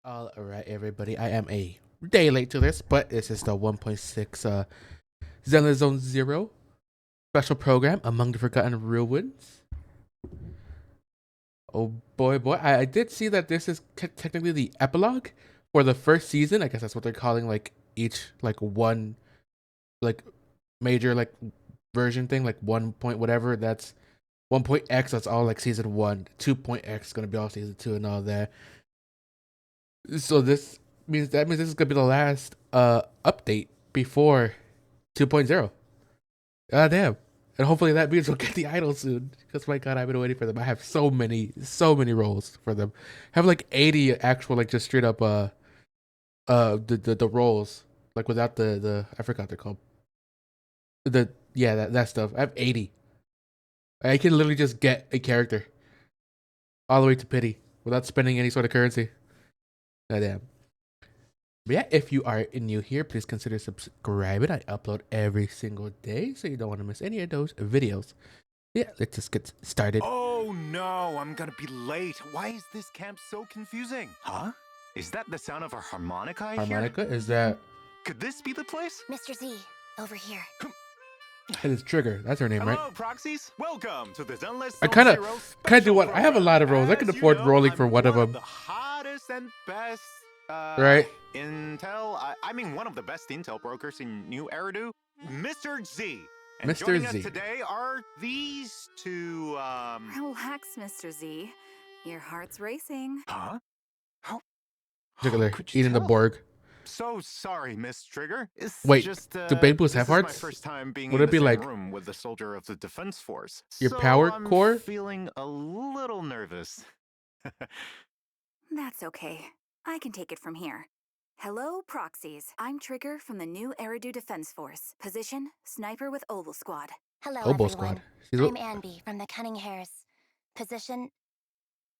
All right, everybody. I am a day late to this, but this is the 1.6 Zone Zero special program Among the Forgotten Ruins. Oh boy! I did see that this is technically the epilogue for the first season. I guess that's what they're calling like each like one like major like version thing, like 1 point whatever. That's 1.x. That's all like season 1. 2.x is gonna be all season 2 and all that. So this means this is gonna be the last update before 2.0. God damn. And hopefully that means we'll get the idol soon. Because my god, I've been waiting for them. I have so many roles for them. I have like 80 actual like just straight up the roles. Like without the I forgot they're called. That stuff. I have 80. I can literally just get a character all the way to pity without spending any sort of currency. God damn. But yeah, if you are new here, please consider subscribing. I upload every single day, so you don't want to miss any of those videos. Yeah, let's just get started. Oh no, I'm gonna be late. Why is this camp so confusing? Huh? Is that the sound of a harmonica I hear? Harmonica? Is that... Could this be the place? Mr. Z, over here. It is Trigger. That's her name, Hello, right? Proxies. Welcome to the Zenless I kind of do what... I have a lot of roles. I can afford rolling for one of them. The hottest and best... right? Intel... I mean, one of the best Intel brokers in New Eridu. Mr. Z. And Mr. joining Z. us today are these two, Relax, Mr. Z. Your heart's racing. Huh? Particular, Could you eating the tell? Borg. So sorry, Miss Trigger. It's Wait, just, do Bambus have this is hearts? my first time being Would in it be the same like room with the soldier of the defense force. your So power I'm core? feeling a little nervous. That's okay. I can take it from here. Hello, Proxies. I'm Trigger from the new Eridu Defense Force. Position, Sniper with Oval Squad. Hello, Oboe everyone. Squad. She's I'm Anby from the Cunning Hairs. Position,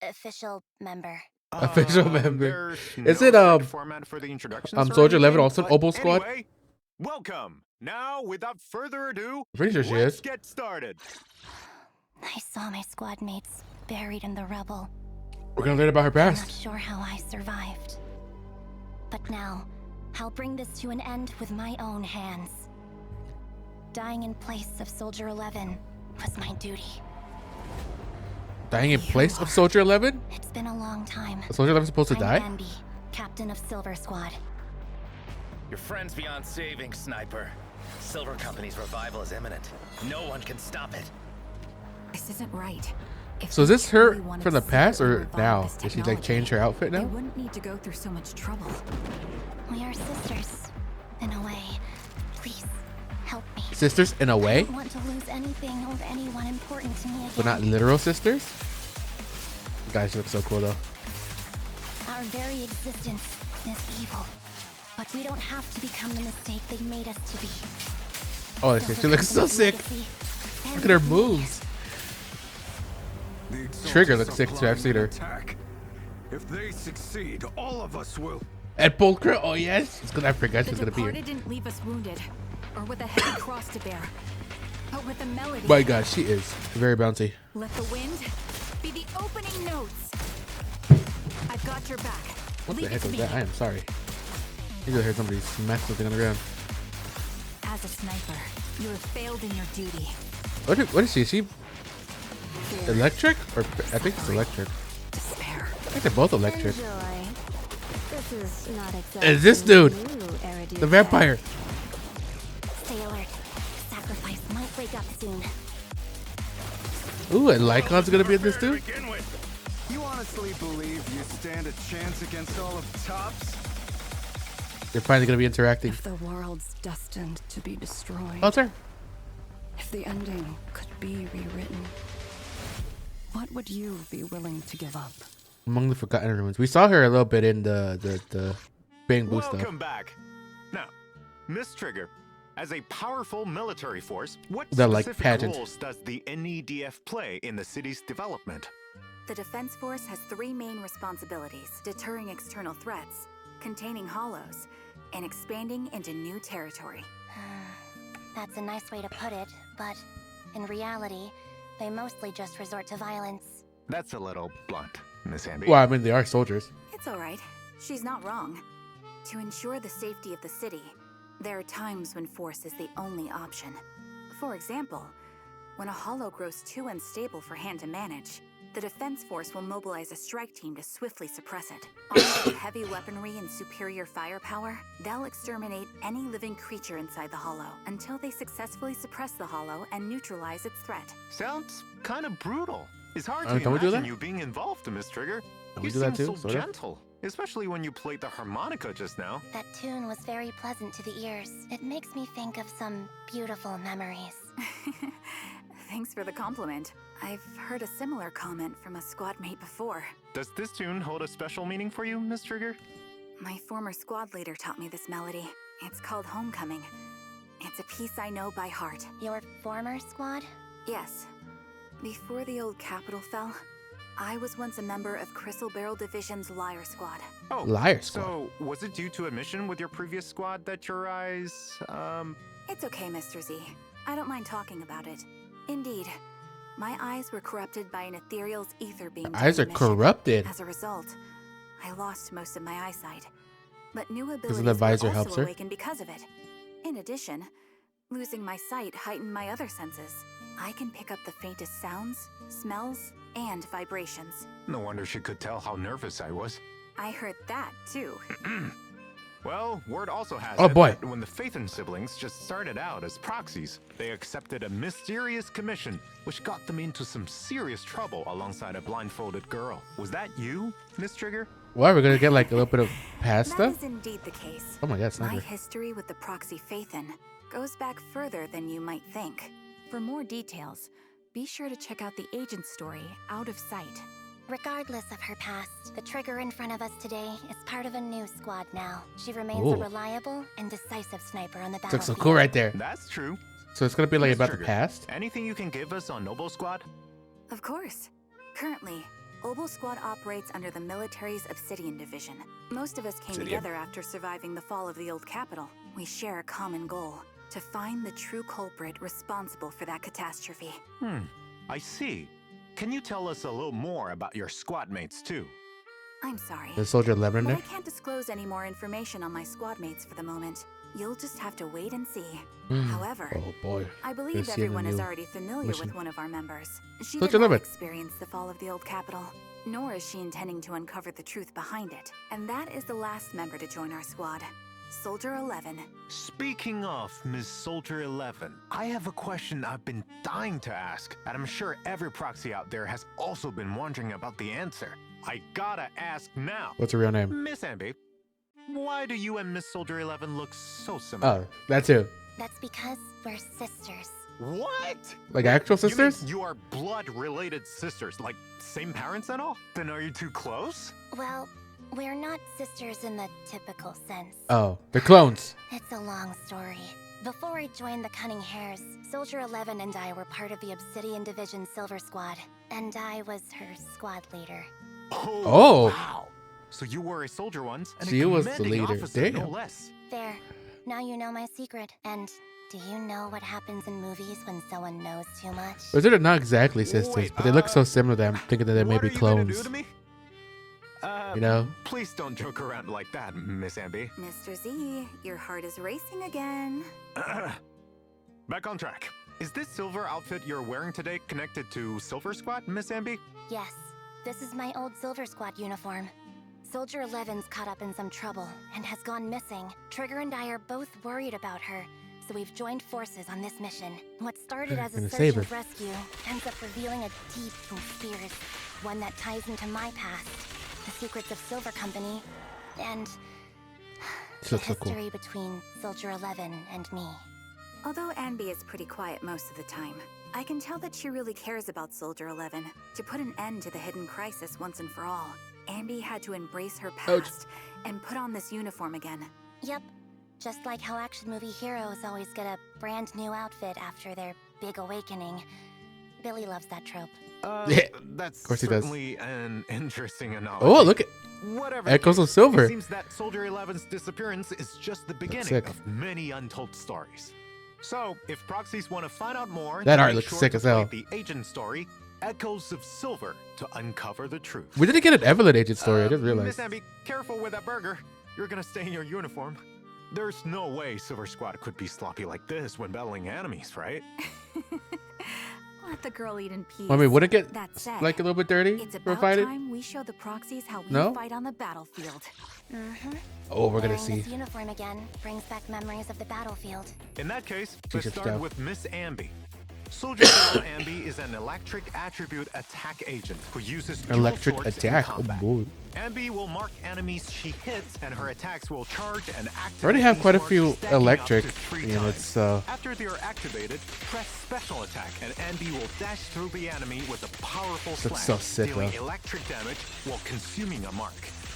official member. Official member. There's Is it, no strict format for the introductions or Soldier 11 anything, also but Oboe Squad? Anyway, welcome. Now, without further ado, Pretty sure she let's is. get started. I saw my squad mates buried in the rubble. We're gonna learn about her I'm not past. sure how I survived. But now, I'll bring this to an end with my own hands. Dying in place of Soldier 11 was my duty. Dying in place of Soldier 11? It's been a long time. Is Soldier 11 supposed to die? I'm Anby, captain of Silver Squad. Your friend's beyond saving, Sniper. Silver Company's revival is imminent. No one can stop it. This isn't right. If So is they this her truly wanted from the to past secretly or revive now? this Did she like technology, change her outfit They now? wouldn't need to go through so much trouble. We are sisters, in a way. Please, help me. Sisters in a I way, don't want to lose anything or anyone important to me again. but not literal sisters. Guys, she looks so cool though. Our very existence is evil. But we don't have to become the mistake they made us to be. Oh, Silver she looks so Company's sick. legacy Look at her ends moves. Trigger looks sick too. I've seen her. If they succeed, all of us will. Ed Pulcra. Oh yes, it's because I forgot The she's gonna be here. departed didn't leave us wounded, or with a heavy cross to bear, but with a melody. My God, she is very bouncy. Let the wind be the opening notes. I've got your back. What the Leave it heck to was me. that? I am sorry. You just heard somebody smack something on the ground. As a sniper, you have failed in your duty. What is she? Is she Fear, electric? Or I think it's electric. despair. I think they're both electric. Enjoy. This is not exactly Is this dude new, Eridu the vampire? Stay alert. Sacrifice might wake up soon. Ooh, and Lycon's gonna be in this too? You honestly believe you stand a chance against all of Tops? They're finally gonna be interacting. If the world's destined to be destroyed, Oh, it's her. if the ending could be rewritten, what would you be willing to give up? Among the Forgotten Ruins. We saw her a little bit in the Bang Boo stuff. Welcome back. Now, Miss Trigger, as a powerful military force, what The, like, specific pageant. roles does the NEDF play in the city's development? The Defense Force has three main responsibilities: deterring external threats, containing hollows, and expanding into new territory. That's a nice way to put it, but in reality, they mostly just resort to violence. That's a little blunt, Miss Anby. Well, I mean, they are soldiers. It's all right. she's not wrong. To ensure the safety of the city, there are times when force is the only option. For example, when a hollow grows too unstable for hand to manage, the defense force will mobilize a strike team to swiftly suppress it. Armed with heavy weaponry and superior firepower, they'll exterminate any living creature inside the hollow until they successfully suppress the hollow and neutralize its threat. Sounds kind of brutal. It's hard Don't to we do imagine that? you being involved, Miss Trigger. Don't You we do that seem too, so sorta? gentle, especially when you played the harmonica just now. That tune was very pleasant to the ears. It makes me think of some beautiful memories. Thanks for the compliment. I've heard a similar comment from a squad mate before. Does this tune hold a special meaning for you, Miss Trigger? My former squad leader taught me this melody. It's called Homecoming. It's a piece I know by heart. Your former squad? Yes. Before the old capital fell, I was once a member of Crystal Barrel Division's Liar Squad. Oh, Liar Squad. So, was it due to a mission with your previous squad that your eyes, It's okay, Mr. Z. I don't mind talking about it. Indeed, my eyes were corrupted by an ethereal's ether beam. Eyes are during the mission. corrupted. As a result, I lost most of my eyesight. But new the abilities visor were helps also her? awakened because of it. In addition, losing my sight heightened my other senses. I can pick up the faintest sounds, smells, and vibrations. no wonder she could tell how nervous I was. I heard that, too. Well, word also has Oh, it boy. that when the Phaethon siblings just started out as proxies, they accepted a mysterious commission, which got them into some serious trouble alongside a blindfolded girl. Was that you, Miss Trigger? Why we're gonna get like a little bit of past That stuff? is indeed the case. Oh my god, My sniper. history with the proxy Phaethon goes back further than you might think. For more details, be sure to check out the agent story, Out of Sight. Regardless of her past, the Trigger in front of us today is part of a new squad now. She remains Ooh. a reliable and decisive sniper on the Looks battlefield. so cool right there. That's true. So it's gonna be like Miss about the Trigger, past. Anything you can give us on Noble Squad? Of course. Currently, Obel Squad operates under the military's Obsidian Division. Most of us came Obsidian. together after surviving the fall of the old capital. We share a common goal: to find the true culprit responsible for that catastrophe. I see. Can you tell us a little more about your squad mates too? I'm sorry, The Soldier 11 in but I there. can't disclose any more information on my squad mates for the moment. You'll just have to wait and see. Mm. However, Oh boy. I Gonna believe see in the everyone is new already familiar mission. with one of our members. She Soldier did not 11. experience the fall of the old capital, nor is she intending to uncover the truth behind it. And that is the last member to join our squad, Soldier 11. Speaking of Miss Soldier 11, I have a question I've been dying to ask, and I'm sure every proxy out there has also been wondering about the answer. I gotta ask now. What's her real name? Miss Ambi, why do you and Miss Soldier 11 look so similar? Oh, that too. That's because we're sisters. What? Like actual You mean sisters? you are blood-related sisters, like same parents and all? Then are you too close? Well, we're not sisters in the typical sense. Oh, the clones. It's a long story. Before I joined the Cunning Hares, Soldier 11 and I were part of the Obsidian Division Silver Squad, and I was her squad leader. Oh. Wow. So you were a soldier once, and She a was the commanding leader. officer, no Damn. less. There. Now you know my secret. And do you know what happens in movies when someone knows too much? Or they're not exactly sisters, Wait, but they look so similar that I'm thinking that they may What be are you gonna do clones. to me? You know? Please don't joke around like that, Miss Ambi. Mr. Z, your heart is racing again. Back on track. Is this silver outfit you're wearing today connected to Silver Squad, Miss Ambi? Yes. This is my old Silver Squad uniform. Soldier 11's caught up in some trouble and has gone missing. Trigger and I are both worried about her, so we've joined forces on this mission. What started as a Gonna search save and her. rescue ends up revealing a deep conspiracy, one that ties into my past, the secrets of Silver Company, and She the looks so cool. history between Soldier 11 and me. Although Anby is pretty quiet most of the time, I can tell that she really cares about Soldier 11. To put an end to the hidden crisis once and for all, Anby had to embrace her past and put on this uniform again. Yep. Just like how action movie heroes always get a brand new outfit after their big awakening. Billy loves that trope. Yeah, That's course he does. certainly an interesting analogy. Oh, look at Whatever. Echoes the of case, Silver. It seems that Soldier 11's disappearance is just the beginning sick. of many untold stories. So, if proxies want to find out more, That to art make looks sure sick to as play hell. The agent story, echoes of silver to uncover the truth. We didn't get an Evelyn agent story. I just realized. Miss Abby, careful with that burger. You're gonna stay in your uniform. There's no way Silver Squad could be sloppy like this when battling enemies, right? Let the girl eat in peace. I mean, would it get That said, like a little bit dirty it's for about fighting? time we show the proxies how we No? fight on the battlefield. Oh, we're gonna Wearing see. this uniform again brings back memories of the battlefield. In that case, Teach let's us start stuff. with Miss Ambi. Soldier Girl Ambi is an electric attribute attack agent who uses dual Electric swords in attack. Oh combat. boy. Ambi will mark enemies she hits, and her attacks will charge and activate. I already have these quite a marks, few stacking up electric to 3 units, times. so After they are activated, press special attack, and Ambi will dash through the enemy with a powerful This looks slash, so sick, dealing though. electric damage while consuming a mark.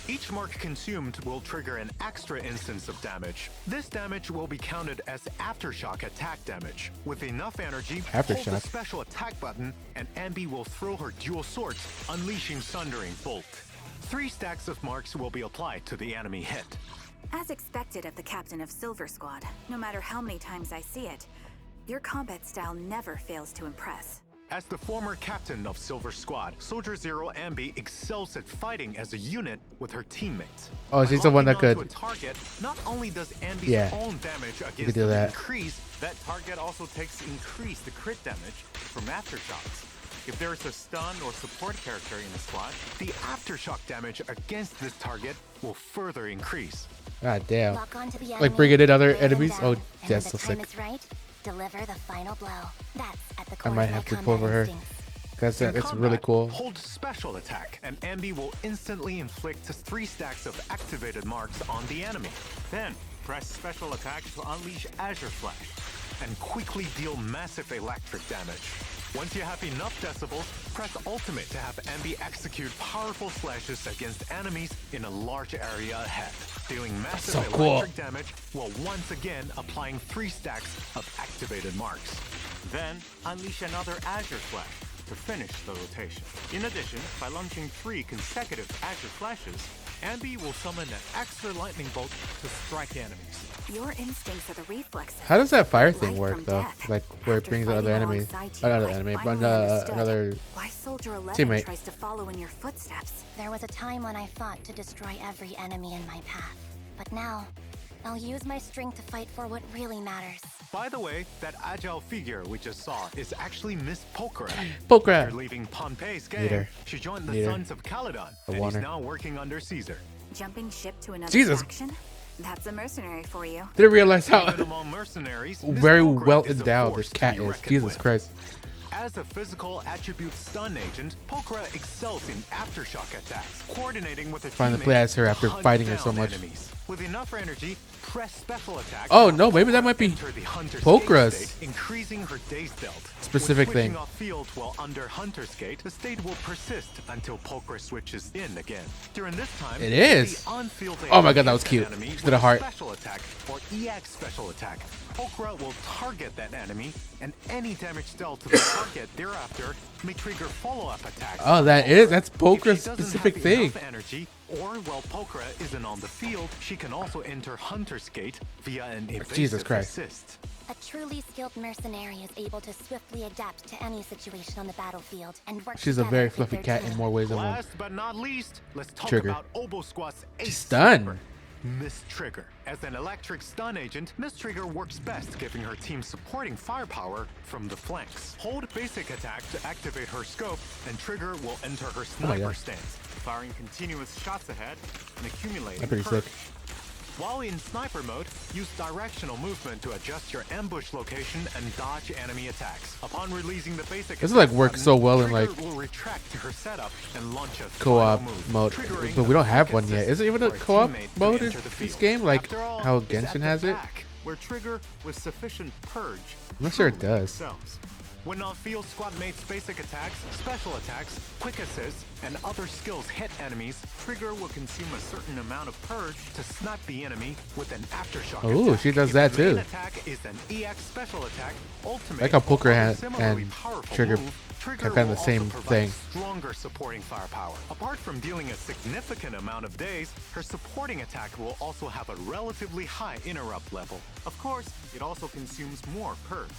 Each mark consumed will trigger an extra instance of damage. This damage will be counted as aftershock attack damage. With enough energy, hold the Aftershock. special attack button, and Ambi will throw her dual swords, unleashing Sundering Bolt. 3 stacks of marks will be applied to the enemy hit. As expected of the captain of Silver Squad, no matter how many times I see it, your combat style never fails to impress. As the former captain of Silver Squad, Soldier Zero Ambi excels at fighting as a unit with her teammates. Oh, By she's the one that locking onto could- a target, not only does Ambi's Yeah. own damage could against do them that. increase, that target also takes increase the crit damage from aftershocks. If there is a stun or support character in the squad, the aftershock damage against this target will further increase. God damn. Lock onto the Like enemy, bringing in other wear them enemies? down, Oh, and that's when so the time sick. is right, deliver the final blow. That's at the I core might of my have to combat pull over her. instincts. Because In it's combat, really cool. Hold special attack, and Ambi will instantly inflict 3 stacks of activated marks on the enemy. Then, press special attack to unleash Azure Flash, and quickly deal massive electric damage. Once you have enough decibels, press ultimate to have Ambi execute powerful slashes against enemies in a large area ahead, dealing massive So cool. electric damage while once again applying 3 stacks of activated marks. Then, unleash another Azure Flash to finish the rotation. In addition, by launching 3 consecutive Azure Flashes, Ambi will summon an extra lightning bolt to strike enemies. Your instincts are the reflexes. How does that fire Light thing work from though? death. Like where it After brings the other fighting enemy, alongside you, another I enemy, but finally understood another. why Soldier 11 teammate. tries to follow in your footsteps. There was a time when I fought to destroy every enemy in my path. But now, I'll use my strength to fight for what really matters. By the way, that agile figure we just saw is actually Miss Pokra. Pokra. After leaving Pompey's gang, Need her. she joined the Need her. Sons of Caledon, I and want is her. now working under Caesar. Jumping ship to another Jesus. faction? That's a mercenary for you. Didn't realize how Even among mercenaries, Miss very Pokra well is a endowed force this to cat be is. reckoned Jesus with. Christ. As a physical attribute stun agent, Pokra excels in aftershock attacks, coordinating with a Finally teammate play as her to after hunt fighting her so down much. enemies. With enough energy, press special attack. Oh, to no, maybe that Pokra might be enter the Hunter's Pokra's Gate state, increasing her day's dealt. specific When thing. switching off field while under Hunter's Gate, the state will persist until Pokra switches in again. During this time, It is. the on-field Oh my God, that agent was hits cute. an enemy She did with a heart. Special attack or EX special attack. Pokra will target that enemy, and any damage dealt to the target thereafter may trigger follow-up attacks. Oh, that's If she Pokra's doesn't specific have thing. enough energy, or while Pokra isn't on the field, she can also enter Hunter's Gate via an evasive Jesus Christ. assist. A truly skilled mercenary is able to swiftly adapt to any situation on the battlefield and work She's a together very with fluffy their cat in team. more ways than one. Last but not least, let's talk Trigger. about Obo Squad's ace stunned. sniper, Miss Trigger. As an electric stun agent, Miss Trigger works best giving her team supporting firepower from the flanks. Hold basic attack to activate her scope, and Trigger will enter her sniper God. stance, firing continuous shots ahead and accumulating That's pretty courage. sick. While in sniper mode, use directional movement to adjust your ambush location and dodge enemy attacks. Upon releasing the basic This is like attack works button, so well in Trigger like will retract to her setup and launch a co-op final move, mode, triggering but we don't the have flank one yet. assist Is it even a for co-op teammate to mode in enter the this field. game? Like After all, how it's at Genshin the has it? back, where Trigger with sufficient purge. I'm not sure it truly does. excels. When on field, squad mates' basic attacks, special attacks, quick assists, and other skills hit enemies, Trigger will consume a certain amount of purge to snipe the enemy with an aftershock Ooh, attack. she does If that the main too. attack is an EX special attack, ultimate, Like how or Poker other and similarly powerful Trigger move, Trigger have kind of will the same also provide thing. stronger supporting firepower. Apart from dealing a significant amount of days, her supporting attack will also have a relatively high interrupt level. Of course, it also consumes more purge.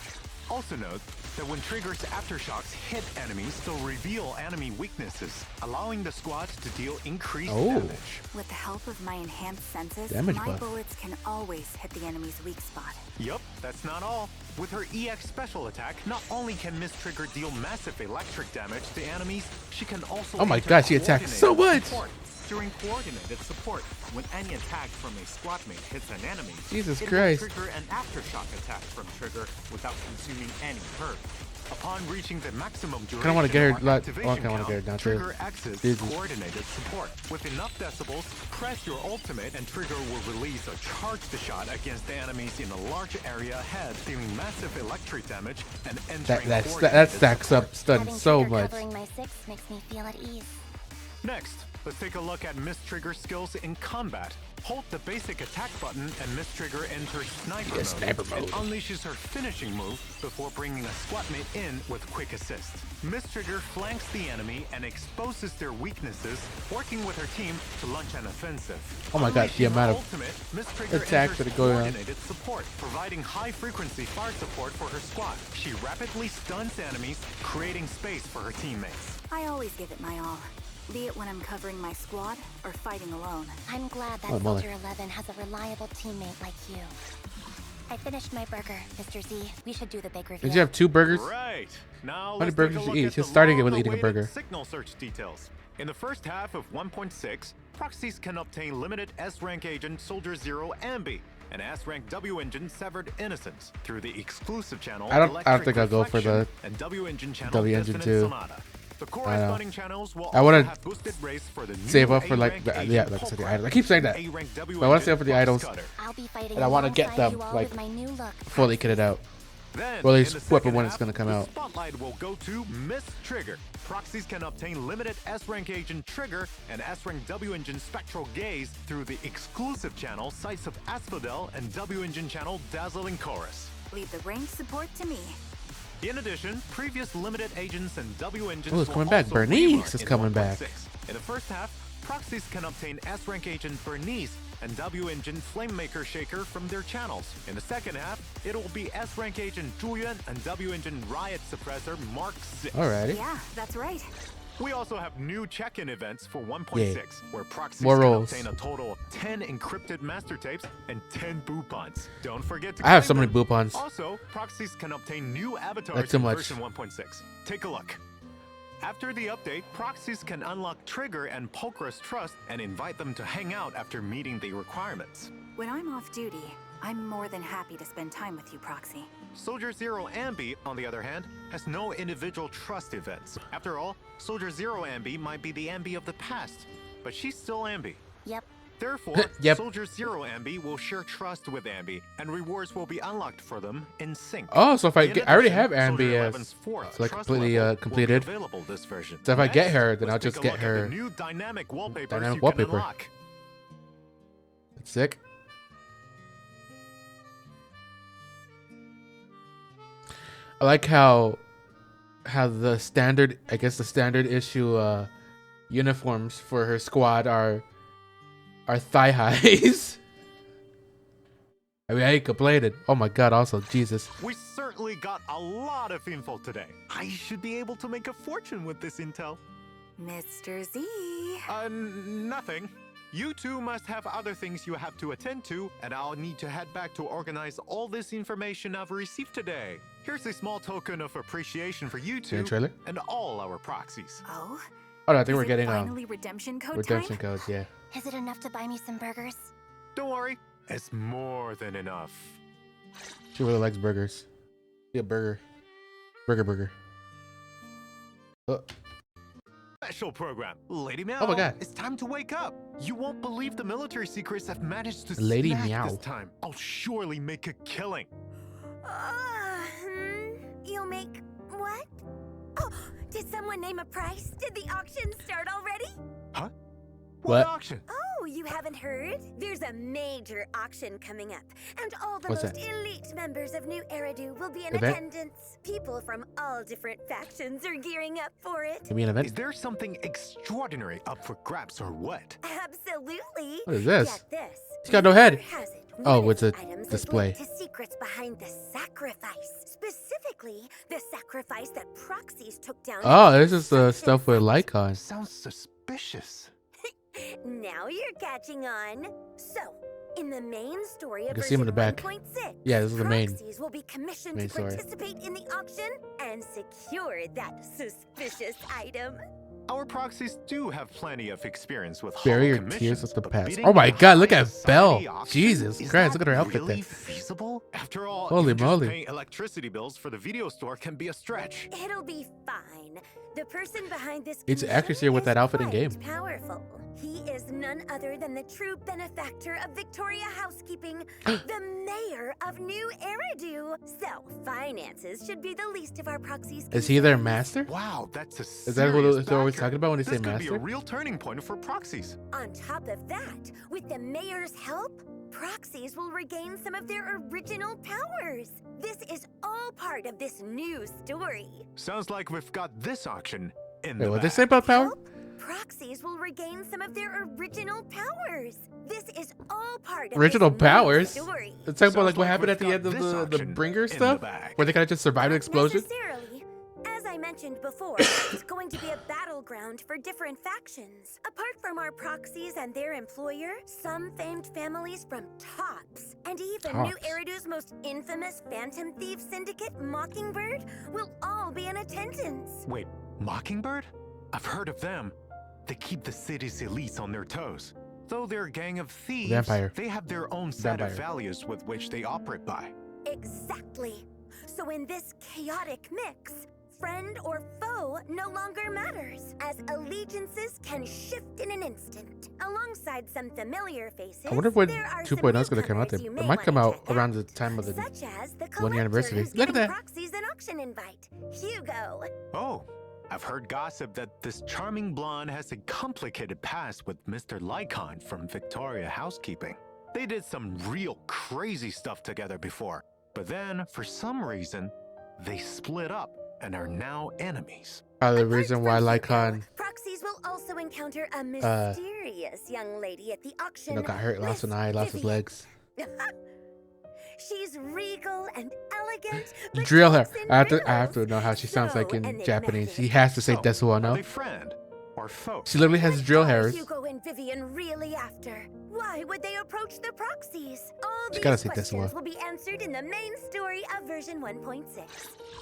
Also note that when Trigger's aftershocks hit enemies, they'll reveal enemy weaknesses, allowing the squad to deal increased damage. With the help of my enhanced senses, Damage my buff. bullets can always hit the enemy's weak spot. Yup, that's not all. With her EX special attack, not only can Miss Trigger deal massive electric damage to enemies, she can also Oh my enter god, she attacks so coordinated much! support. During coordinated support, when any attack from a squad mate hits an enemy, Jesus it Christ. will trigger an aftershock attack from Trigger without consuming any hurt. Upon reaching the maximum duration Kinda wanna get her or lot- activation oh, I kinda wanna count, get her down too. Trigger X's Jesus. coordinated support. With enough decibels, press your ultimate and Trigger will release a charged shot against the enemies in a large area ahead, dealing massive electric damage and entering That coordinated stacks up stun Having so Trigger much. covering my 6 makes me feel at ease. Next, let's take a look at Miss Trigger skills in combat. Hold the basic attack button and Miss Trigger enters sniper mode, sniper and mode. unleashes her finishing move before bringing a squad mate in with quick assist. Miss Trigger flanks the enemy and exposes their weaknesses, working with her team to launch an offensive. Oh my god, the Unleashing her amount of ultimate, Miss Trigger attacks enters that are going on. coordinated support, providing high-frequency fire support for her squad. She rapidly stuns enemies, creating space for her teammates. I always give it my all, be it when I'm covering my squad or fighting alone. I'm glad that Oh, mother. Soldier 11 has a reliable teammate like you. I finished my burger, Mr. Z. We should do the big reveal. Did you have 2 burgers? Right. Now How many let's take burgers a did look you eat? at Just the starting it with eating a long-awaited burger. Signal search details. In the first half of 1.6, proxies can obtain limited S-rank agent Soldier Zero Ambi and S-rank W engine Severed Innocence through the exclusive channel I don't Electric think I'll go for the Reflection and W engine channel W engine Definite too. Sonata. The corresponding channels will I wanna also have boosted race for the save new up for like A-rank the, agent yeah, like I said, the Pulp idols. I keep saying that. A-rank W But I want to engine save up for the Box idols, Cutter. I'll be fighting and I want to get alongside them you all like with my new look. fully kitted out. Then, Or at in least the weapon second when it's half, gonna come the out. spotlight will go to Miss Trigger. Proxies can obtain limited S-rank agent Trigger and S-rank W engine Spectral Gaze through the exclusive channel Sights of Asphodel and W engine channel Dazzling Chorus. Leave the range support to me. In addition, previous limited agents and W engines Oh, it's will coming back. also Bernice rerun is in coming back. 1.6. In the first half, proxies can obtain S-rank agent Bernice and W engine Flamemaker Shaker from their channels. In the second half, it will be S-rank agent Zhuyuan and W engine Riot Suppressor Mark 6. Alrighty. Yeah, that's right. We also have new check-in events for 1.6, where proxies More can rolls. obtain a total of 10 encrypted master tapes and 10 boopons. Don't forget to I have claim so many them. boopons. Also, proxies can obtain new Like avatars too in much. version 1.6. Take a look. After the update, proxies can unlock Trigger and Pulchra's trust and invite them to hang out after meeting the requirements. When I'm off duty, I'm more than happy to spend time with you, Proxy. Soldier Zero Ambi, on the other hand, has no individual trust events. After all, Soldier Zero Ambi might be the Ambi of the past, but she's still Ambi. Yep. Therefore, Yep. Soldier Zero Ambi will share trust with Ambi, and rewards will be unlocked for them in sync. Oh, so if I In get, I already addition, have Soldier Ambi 11's as fourth like trust completely level will be completed. available this version. So if I get Next, her, then I'll let's just take a get look at her the new dynamic wallpapers dynamic you wallpaper. can unlock. That's sick. I like how the standard, I guess the standard issue uniforms for her squad are thigh highs. I mean, I ain't complaining. Oh my god, also, Jesus. We certainly got a lot of info today. I should be able to make a fortune with this intel. Mr. Z. Nothing. You two must have other things you have to attend to, and I'll need to head back to organize all this information I've received today. Here's a small token of appreciation for you See the two trailer? and all our proxies. Oh? Oh no, I think Is we're it getting finally redemption code redemption time? codes, yeah. Is it enough to buy me some burgers? Don't worry, it's more than enough. She really likes burgers. Be a burger. Burger. Oh. Special program. Lady Meow, Oh my God. it's time to wake up. You won't believe the military secrets I've managed to Lady snag Meow. this time. I'll surely make a killing. You'll make what? Oh, did someone name a price? Did the auction start already? Huh? What? auction? Oh, you haven't heard? There's a major auction coming up, and all the What's most that? elite members of New Eridu will be in Event? attendance. People from all different factions are gearing up for it. Give me an Is event. there something extraordinary up for grabs or what? Absolutely. What is this? Get this. She's got no head. Rumor has it Oh, with the items display. that link to secrets behind the sacrifice. Specifically, the sacrifice that proxies took down. Oh, this is the stuff with Lycon. Sounds suspicious. Now you're catching on. So, in the main story of can see him in the back. 1.6, Yeah, this is the main proxies will be commissioned to story. participate in the auction and secure that suspicious item. Our proxies do have plenty of experience with Bury your hollow tears with the commissions, but past. bidding Oh my in god, look high at society Belle. auctions, Jesus is Christ, that look at her outfit really there. feasible? After all, Holy even just moly. paying electricity bills for the video store can be a stretch. It'll be fine. The person behind this It's commission actually here with is that outfit in quite game. Powerful. He is none other than the true benefactor of Victoria Housekeeping, the mayor of New Eridu. So, finances should be the least of our proxies. Is he their concerns. master? Wow, that's a Is that what serious they're always backer. talking about when they This say could be a master? real turning point for proxies. On top of that, with the mayor's help, proxies will regain some of their original powers. This is all part of this new story. Sounds like we've got this auction in Wait, the what they bag. say about power? Help? Proxies will regain some of their original powers. This is all part of Original this new powers? story. Let's talk about Sounds like what like happened we've at the got end of this the auction Bringer in the stuff? bag. Where they kind of just survived an Not explosion? necessarily. As I mentioned before, it's going to be a battleground for different factions. Apart from our proxies and their employer, some famed families from Tops, and even New Tops. Eridu's most infamous Phantom Thief Syndicate, Mockingbird, will all be in attendance. Wait, Mockingbird? I've heard of them. They keep the city's elites on their toes. Though they're a gang of thieves, Vampire. they have their own set of Vampire. values with which they operate by. Exactly. So in this chaotic mix, friend or foe no longer matters, as allegiances can shift in an instant. Alongside some familiar faces, I wonder when there are 2.0 some is going to come out. newcomers you may It might come wanna out check around the time of the such as the 1 year anniversary. who's Look at giving that. Proxies an auction invite, Hugo. Oh, I've heard gossip that this charming blonde has a complicated past with Mr. Lycon from Victoria Housekeeping. They did some real crazy stuff together before, but then, for some reason, they split up and are now enemies. the Apart reason from why Hugo, Lycon Proxies will also encounter a mysterious young lady at the auction. got hurt, lost an Miss eye, lost his Vivian. legs. She's regal and elegant. but Drill her. talks in I have to riddles. know how she sounds like So in enigmatic. Japanese. He has to say So, Desu are no. they friend or foe? She literally has What drill are hairs. Hugo and Vivian really after? Why would they approach the proxies? All She these gotta say questions Desu. will be answered in the main story of version 1.6.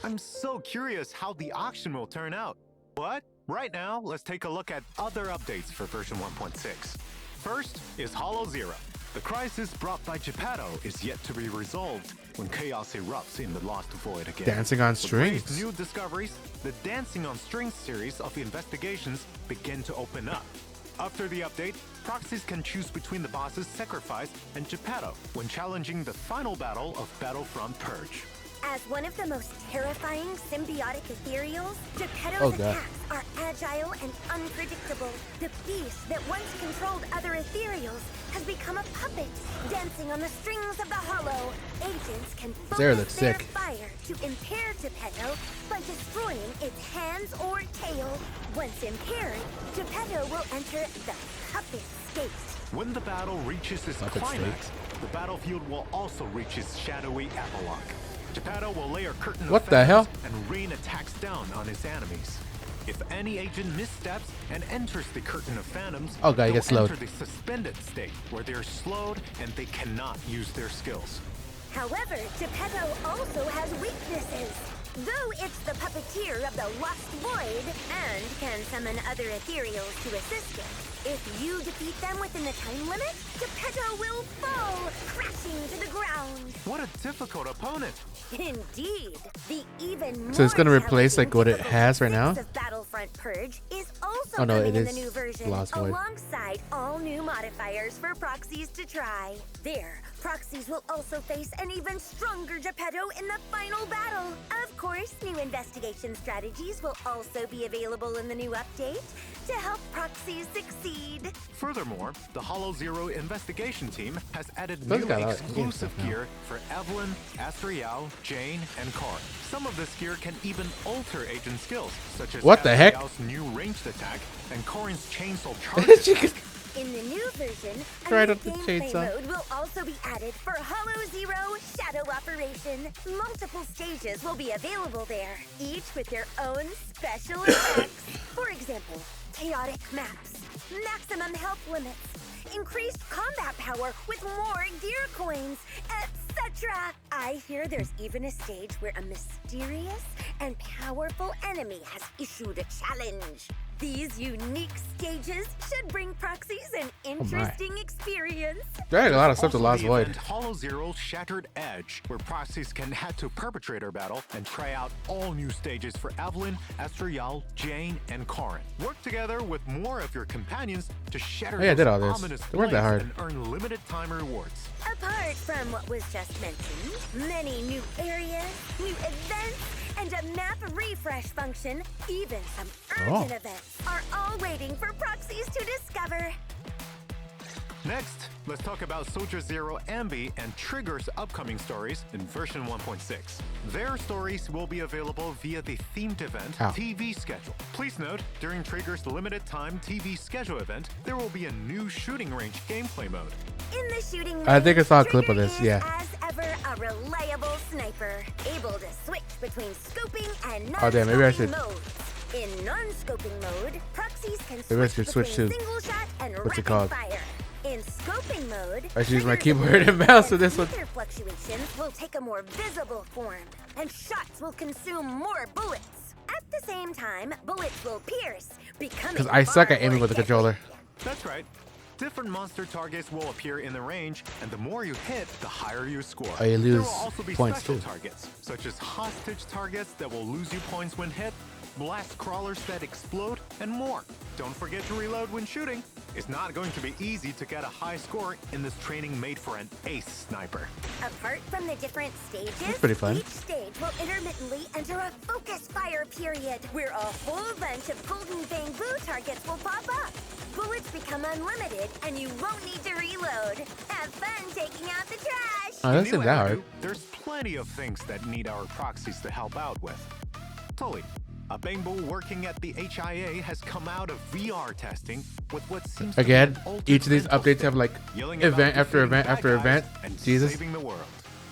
I'm so curious how the auction will turn out. But right now, let's take a look at other updates for version 1.6. First is Hollow Zero. The crisis brought by Geppetto is yet to be resolved when chaos erupts in the Lost Void again. Dancing on With Ray's strings. new discoveries, the Dancing on Strings series of investigations begin to open up. After the update, proxies can choose between the boss's Sacrifice and Geppetto when challenging the final battle of Battlefront Purge. As one of the most terrifying symbiotic ethereals, Geppetto's Oh, God. attacks are agile and unpredictable. The beast that once controlled other ethereals has become a puppet, dancing on the strings of the hollow. Agents can Sarah focus looks their sick. fire to impair Geppetto by destroying its hands or tail. Once impaired, Geppetto will enter the puppet state. When the battle reaches its Puppet climax, the battlefield will also reach its shadowy epilogue. Geppetto will lay a curtain of What the hell? phantoms and rain attacks down on his enemies. If any agent missteps and enters the curtain of phantoms, Oh, God, he they'll gets slowed. enter the suspended state where they're slowed and they cannot use their skills. However, Geppetto also has weaknesses. Though it's the puppeteer of the Lost Void and can summon other ethereals to assist him, if you defeat them within the time limit, Geppetto will fall, crashing to the ground. What a difficult opponent! Indeed, the even more So it's gonna replace, like, what it challenging has right now? difficult of Battlefront Purge is also Oh, no, coming it in the is new version, Lost Void. alongside all new modifiers for proxies to try. There, proxies will also face an even stronger Geppetto in the final battle. Of course, new investigation strategies will also be available in the new update to help proxies succeed. Furthermore, the Hollow Zero investigation team has added Those new got a lot of exclusive stuff now. gear for Evelyn, Asriel, Jane, and Corin. Some of this gear can even alter agent skills, such as What the heck? Asriel's new ranged attack and Corin's chainsaw charge She attack. could- In the new version, a Right new up the gameplay chainsaw. mode will also be added for Hollow Zero Shadow Operation. Multiple stages will be available there, each with their own special effects. For example, chaotic maps, maximum health limits, increased combat power with more gear coins, etc. I hear there's even a stage where a mysterious and powerful enemy has issued a challenge. These unique stages should bring proxies an interesting experience. There ain't a lot of stuff to Also Lost the Void. event Hollow Zero's Shattered Edge, where proxies can head to Perpetrator Battle and try out all new stages for Evelyn, Estrella, Jane, and Corin. Work together with more of your companions to shatter Hey, I did all those this. ominous They weren't that blades hard. and earn limited time rewards. Apart from what was just mentioned, many new areas, new events, and a map refresh function, even some urgent events, are all waiting for proxies to discover. Next, let's talk about Soldier Zero Ambi and Trigger's upcoming stories in version 1.6. Their stories will be available via the themed event TV schedule. Please note, during Trigger's limited time TV schedule event, there will be a new shooting range gameplay mode. In the shooting I think I saw a clip Trigger of this, is, yeah. as ever, a reliable sniper, able to switch between scoping and non-scoping Oh, damn, maybe I should- modes. In non-scoping mode, proxies can Maybe I switch should switch between to- single shot and what's it rapid called? fire. In scoping mode, I should use my triggers keyboard and mouse for this one. laser fluctuations will take a more visible form, and shots will consume more bullets. At the same time, bullets will pierce, becoming Because I suck far at aiming more with the controller. That's right. Different monster targets will appear in the range, and the more you hit, the higher you score. Oh, you There lose will also be points special too. targets, such as hostage targets that will lose you points when hit, blast crawlers that explode, and more. Don't forget to reload when shooting. It's not going to be easy to get a high score in this training made for an ace sniper. Apart from the different stages, That's pretty fun. each stage will intermittently enter a focus fire period, where a whole bunch of golden bamboo targets will pop up. Bullets become unlimited, and you won't need to reload. Have fun taking out the trash! Oh, In that's New not that hard. Area, there's plenty of things that need our proxies to help out with. Tully, a bamboo working at the HIA has come out of VR testing with what seems to be Again, an altered each of these mental updates state, have like yelling event about after defeating event bad after guys event. and Jesus. saving the world.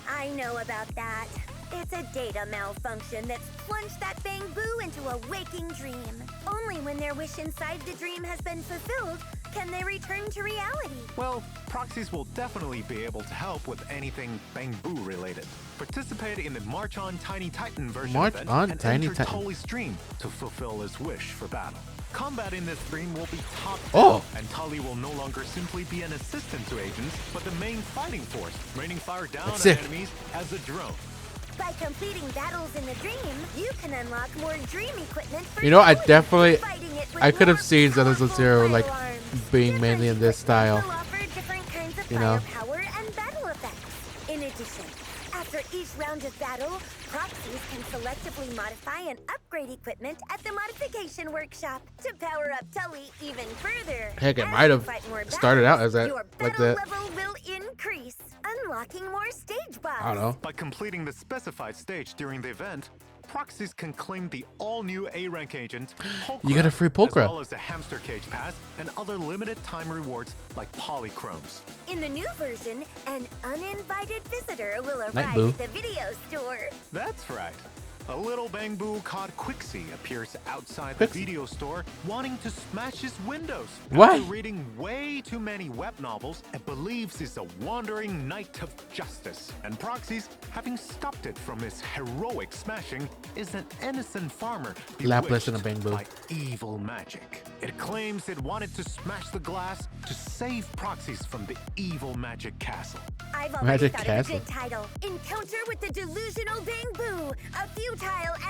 I know about that. It's a data malfunction that's plunged that bamboo into a waking dream. Only when their wish inside the dream has been fulfilled can they return to reality. Well, proxies will definitely be able to help with anything bamboo related. Participate in the March on Tiny Titan version March event on and Tiny enter Titan. Tully's dream to fulfill his wish for battle. Combat in this stream will be top Oh. down, and Tully will no longer simply be an assistant to agents, but the main fighting force, raining fire down That's on it. enemies as a drone. By completing battles in the dream, you can unlock more dream equipment for You know, I Tully, definitely- fighting it with I could have more seen ZZZ powerful like firearms. being Different mainly in this equipment style. will offer different kinds of You know? firepower and battle effects. In addition, after each round of battle, proxies can selectively modify and upgrade equipment at the modification workshop to power up Tully even further. Heck, it As might you have fight more started out battles, as that, your like battle that. level will increase, unlocking more stage buffs. I don't know. By completing the specified stage during the event, proxies can claim the all-new A-rank agent, You get a free Polkra, Polkra. as well as the hamster cage pass and other limited time rewards like polychromes. In the new version, an uninvited visitor will Night, arrive boo. at the video store. That's right. A little bamboo called Quixie appears outside Quixie? the video store wanting to smash his windows. What? After reading way too many web novels and believes he's a wandering knight of justice. And Proxies, having stopped it from his heroic smashing, is an innocent farmer Laplace and a bewitched bamboo. by evil magic. It claims it wanted to smash the glass to save Proxies from the evil magic castle. I've already Magic thought Castle. of a good title. Encounter with the delusional bamboo. A futile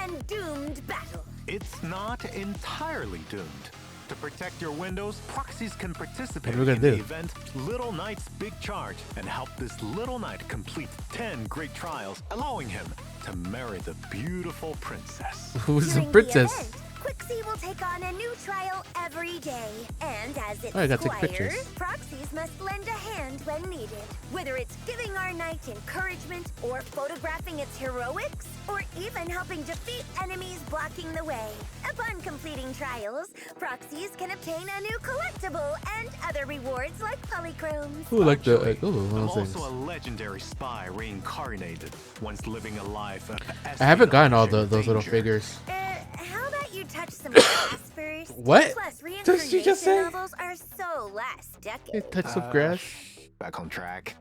and doomed battle. It's not entirely doomed. To protect your windows, proxies can participate What are we in gonna the do? event Little Knight's Big Charge and help this little knight complete 10 great trials, allowing him to marry the beautiful princess. Who's the During princess? event, Quixie will take on a new trial every day. And as its Oh, I gotta take squire, pictures. proxies must lend a hand when needed. Whether it's giving our knight encouragement, or photographing its heroics, or even helping defeat enemies blocking the way. Upon completing trials, proxies can obtain a new collectible and other rewards like polychromes. Ooh, like the Actually, one I'm of those things. also a legendary spy reincarnated, once living a life of I haven't gotten all espionage those and little danger. figures. How about you touch some grass first? What? Plus, Did she just say? reincarnation levels are so last Hey, decade. touch some grass. Back on track.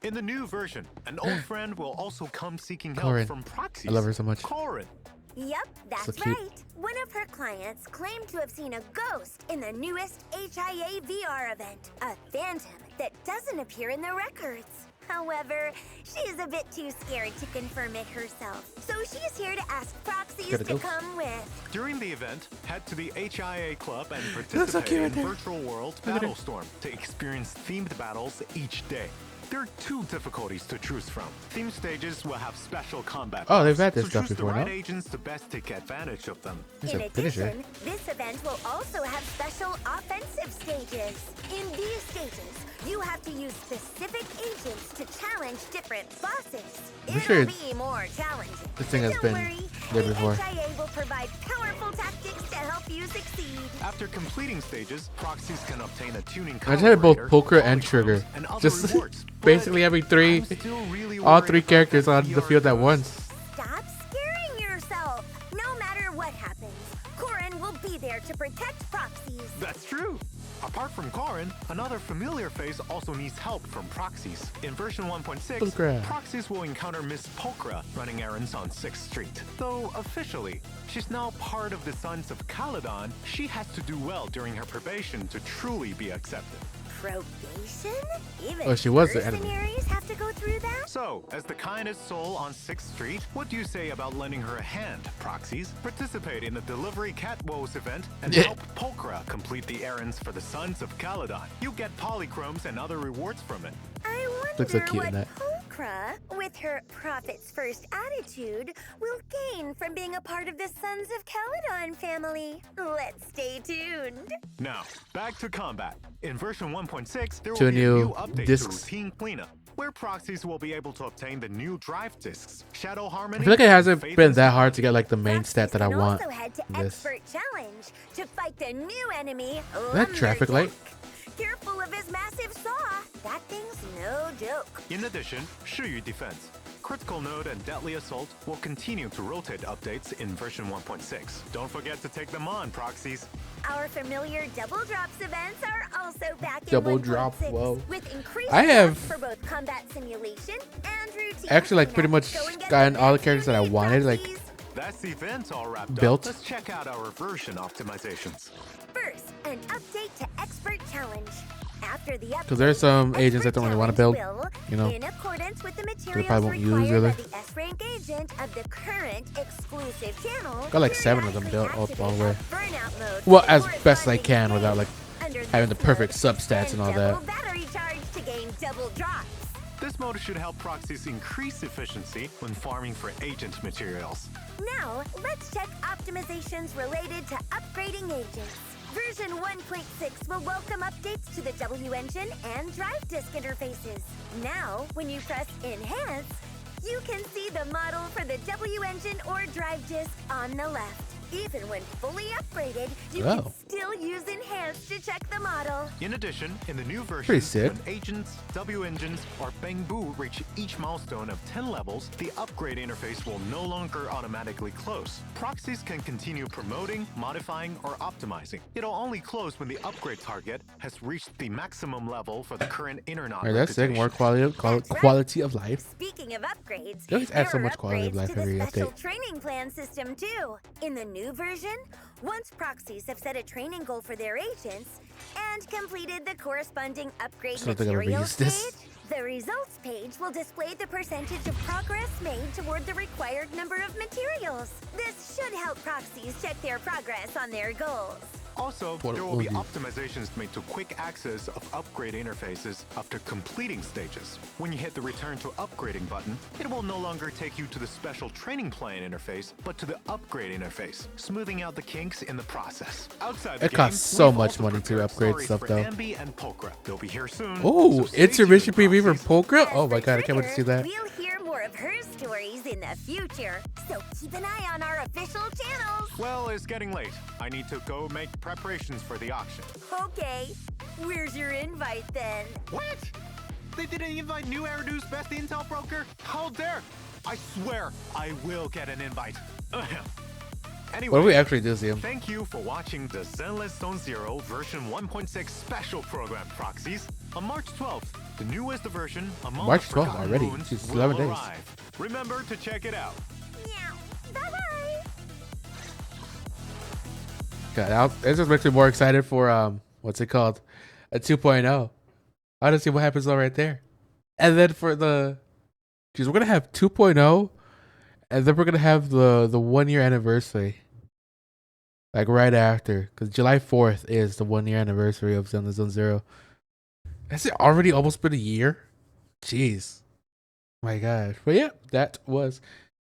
In the new version, an old friend will also come seeking help Corin. from proxies. I love her so much. Corin. Yep, that's So cute. right. One of her clients claimed to have seen a ghost in the newest HIA VR event, a phantom that doesn't appear in the records. However, she's a bit too scared to confirm it herself, so she's here to ask proxies Gotta to go. come with. During the event, head to the HIA Club and looks so participate cute in right there. Virtual World Look at her. Battlestorm to experience themed battles each day. There are 2 difficulties to choose from. Theme stages will have special combat. Oh, they've buffs, had this so stuff choose before, the right no? agents to best take advantage of them. There's In a finisher. addition, this event will also have special offensive stages. In these stages, you have to use specific agents to challenge different bosses. I'm sure It'll be more challenging. this thing has Don't been worry, there the before. HIA will provide powerful tactics to help you succeed. After completing stages, proxies can obtain a tuning I just had both calibrator, Pulchra and polychromes, Trigger. and other Just rewards. basically But having three, I'm still really all worried 3 about characters that on the VR field at ghost. once. Stop scaring yourself. No matter what happens, Corin will be there to protect proxies. That's true. Apart from Corin, another familiar face also needs help from proxies. In version 1.6, Pulchra. proxies will encounter Miss Pulchra running errands on 6th Street. Though officially, she's now part of the Sons of Caledon, she has to do well during her probation to truly be accepted. Probation? Even Oh, she was the enemy. mercenaries have to go through that? So, as the kindest soul on 6th Street, what do you say about lending her a hand, proxies? Participate in the Delivery Catwoes event and Yeah. help Pulchra complete the errands for the Sons of Caledon. You get polychromes and other rewards from it. I wonder Looks so cute what in that. Pulchra, with her profits first attitude, will gain from being a part of the Sons of Caledon family. Let's stay tuned. Now, back to combat. In version 1.6, there To will a be a new new update discs. to routine cleanup, where proxies will be able to obtain the new drive discs, Shadow I Harmony. feel like it hasn't Faith been and that Smile. hard to get like the main Proxies stat that I can want. also head to in this. Expert Challenge to fight the new enemy, that traffic light? Lumberjack. Careful of his massive saw. That thing's no joke. In addition, Shiyu Defense, Critical Node and Deadly Assault will continue to rotate updates in version 1.6. Don't forget to take them on, proxies. Our familiar double drops events are also back Double in 1.6, drop, whoa. with increased I have rewards for both combat simulation and routine. Actually, like, pretty much Go and get gotten the all the best characters that I you need, wanted, like, proxies. That's the event all wrapped Built. up. Let's check out our version optimizations. First, an update to Expert Challenge. After the update, Because there's some agents that don't really want to build, Challenge you know. in accordance with the probably materials won't use, required really. by the S-rank agent of the current exclusive channel. Got like 7 of them built periodically all the way. activate a burnout mode Well, for as the best I corresponding can without like phase. Under having the this perfect mode, substats and all double that. battery charge to gain double drops. This mode should help proxies increase efficiency when farming for agent materials. Now, let's check optimizations related to upgrading agents. Version 1.6 will welcome updates to the W engine and drive disk interfaces. Now, when you press Enhance, you can see the model for the W engine or drive disk on the left. Even when fully upgraded, you can Oh. still use Enhance to check the model. In addition, in the new version, Pretty sick. when agents, W engines, or Bangbu reach each milestone of 10 levels, the upgrade interface will no longer automatically close. Proxies can continue promoting, modifying, or optimizing. It'll only close when the upgrade target has reached the maximum level for the current internet. Alright, that's sick. More reputation. quality of life. Speaking of upgrades, They always add there so are much quality of upgrades life to the every special update. training plan system too. In the new version, once proxies have set a training goal for their agents and completed the corresponding upgrade So they're gonna materials reuse this? page, the results page will display the percentage of progress made toward the required number of materials. This should help proxies check their progress on their goals. Also, What there will will be do? optimizations made to quick access of upgrade interfaces after completing stages. When you hit the return to upgrading button, it will no longer take you to the special training plan interface, but to the upgrade interface, smoothing out the kinks in the process. Outside the It game, costs so we've much also money to prepared upgrade stories stuff, for though. Ambi and Pulchra. They'll be here soon. Oh, so stay intermission tuned, PV from Proxies. Pulchra? As Oh my for god, I can't wait to see Trigger, that. We'll hear more of her stories in the future, so keep an eye on our official channels. Well, it's getting late. I need to go make preparations for the auction. Okay, where's your invite then? What? They didn't invite New Eridu's best intel broker? How dare! I swear I will get an invite. Ahem. Anyway, What do we actually do, see him? thank you for watching the Zenless Zone Zero version 1.6 special program, Proxies. On March 12th, the newest version among March the 12th Forgotten already? Moons Jeez, will 11 days. arrive. Remember to check it out. Yeah, bye-bye. God, this just makes me more excited for what's it called? A 2.0. I want to see what happens all right there. And then for the, geez, we're gonna have 2.0, and then we're gonna have the 1 year anniversary, like right after, because July 4th is the 1 year anniversary of Zenless Zone Zero. Has it already almost been a year? Jeez, my gosh. But yeah, that was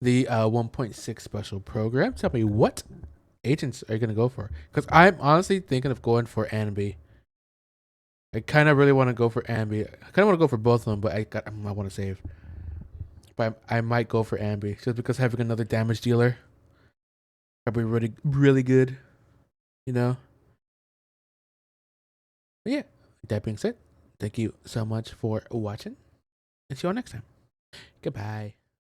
the 1.6 special program. Tell me, what agents are you gonna go for? Because I'm honestly thinking of going for Ambi. I kind of really want to go for Ambi. I kind of want to go for both of them, but I want to save. But I might go for Ambi just because having another damage dealer probably really really good, you know. But yeah, that being said, thank you so much for watching, and see you all next time. Goodbye.